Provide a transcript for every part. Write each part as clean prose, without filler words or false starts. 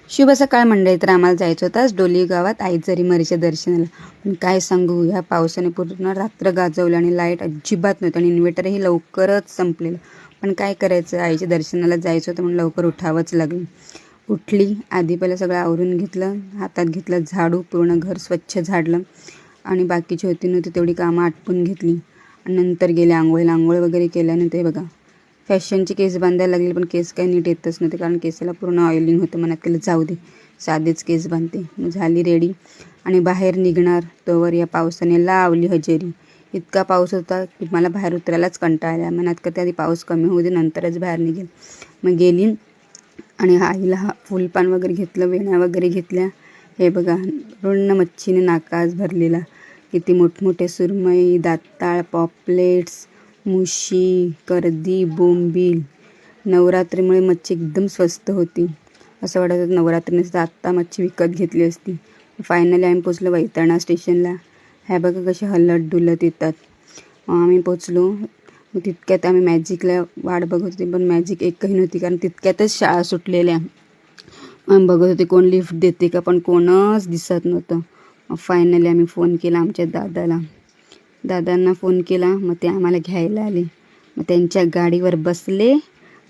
शुभ सकाळ मंडळी. तर आम्हाला जायचं होतं आज डोली गावात आई जरीमरीच्या दर्शनाला. पण काय सांगू, ह्या पावसाने पूर्ण रात्र गाजवली आणि लाईट अजिबात नव्हती आणि इन्व्हर्टरही लवकरच संपलेलं. पण काय करायचं, आईच्या दर्शनाला जायचं होतं म्हणून लवकर उठावंच लागलं. उठली, आधी पहिलं सगळं आवरून घेतलं, हातात घेतलं झाडू, पूर्ण घर स्वच्छ झाडलं आणि बाकीची होती नव्हती तेवढी कामं आटपून घेतली आणि नंतर गेले आंघोळीला. आंघोळ वगैरे केल्यानंतर बघा फॅशनचे केस बांधायला लागले, पण केस काही नीट येतच नव्हते कारण केसाला पूर्ण ऑइलिंग होतं. मनात केलं जाऊ दे, साधेच केस बांधते. मग झाली रेडी आणि बाहेर निघणार तोवर या पावसाने लावली हजेरी. इतका पाऊस होता की मला बाहेर उतरायलाच कंटाळा आला. मनात करते आधी पाऊस कमी होऊ दे नंतरच बाहेर निघेल. मग गेली आणि आईला फुलपान वगैरे घेतलं, वेण्या वगैरे घेतल्या. हे बघा पूर्ण मच्छीने नाकाच भरलेला. किती मोठमोठे सुरमई, दाताळ, पॉपलेट्स, मुशी, करदी, बोंबील. नवरात्रीमुळे मच्छी एकदम स्वस्त होती. असं वाटत होतं नवरात्री नसतं आत्ता मच्छी विकत घेतली असती. फायनली आम्ही पोचलो वैतरणा स्टेशनला. ह्या बघा कसे हलत डुलत येतात. आम्ही पोचलो. तितक्यात आम्ही मॅजिकला वाट बघत होती, पण मॅजिक एकही नव्हती कारण तितक्यातच शाळा सुटलेल्या. आम्ही बघत होते कोण लिफ्ट देते का, पण कोणच दिसत नव्हतं. फायनली आम्ही फोन केला आमच्या दादांना फोन केला. मग ते आम्हाला घ्यायला आले. मग त्यांच्या गाडीवर बसले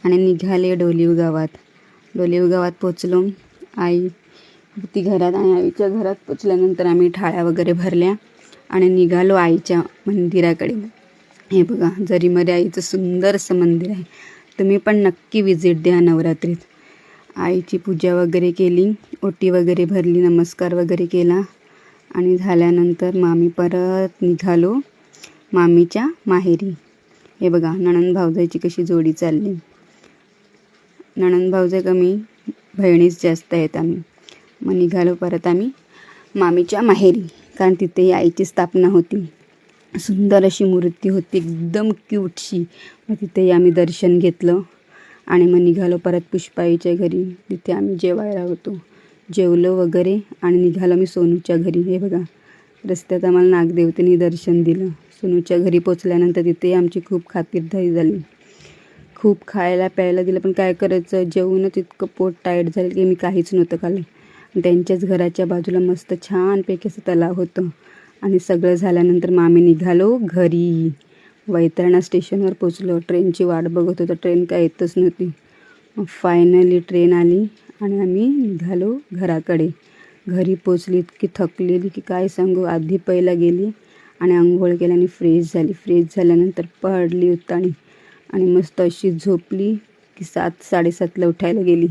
आणि निघाले डोलीव गावात पोचलो. आई होती घरात आणि आईच्या घरात पोचल्यानंतर आम्ही थाळ्या वगैरे भरल्या आणि निघालो आईच्या मंदिराकडे. हे बघा जरीमरी आईचं सुंदर असं मंदिर आहे. तुम्ही पण नक्की विजिट द्या नवरात्रीत. आईची पूजा वगैरे केली, ओटी वगैरे भरली, नमस्कार वगैरे केला आणि झाल्यानंतर मग आम्ही परत निघालो मामीच्या माहेरी. हे बघा नणंद भावजाईची कशी जोडी चालली. नणंद भावजाई कमी, बहिणीच जास्त आहेत आम्ही. मग निघालो परत आम्ही मामीच्या माहेरी कारण तिथेही आईची स्थापना होती. सुंदर अशी मूर्ती होती, एकदम क्यूटशी. मग तिथेही आम्ही दर्शन घेतलं आणि मग निघालो परत पुष्पाईच्या घरी. तिथे आम्ही जेवायला होतो. जेवलो वगैरे आणि निघालो मी सोनूच्या घरी. हे बघा रस्त्यात आम्हाला नागदेवतेने दर्शन दिलं. सोनूच्या घरी पोचल्यानंतर तिथे आमची खूप खातिरदारी झाली. खूप खायला प्यायला दिलं, पण काय करायचं, जेवूनच इतकं पोट टाईट झालं की मी काहीच नव्हतं खाल्लं. त्यांच्याच घराच्या बाजूला मस्त छानपैकी असं तलाव होतं आणि सगळं झाल्यानंतर मग आम्ही निघालो घरी. वैतरणा स्टेशनवर पोचलो. ट्रेनची वाट बघत होतो, ट्रेन काय येतच नव्हती. मग फायनली ट्रेन आली आणि आम्ही निघालो घराकडे. घरी पोचली इतकी थकलेली की काय सांगू. आधी पहिला गेली आणि आंघोळ केल्याने फ्रेश झाल्यानंतर पडली उतानी आणि मस्त अशी झोपली की 7-7:30ला उठायला गेली.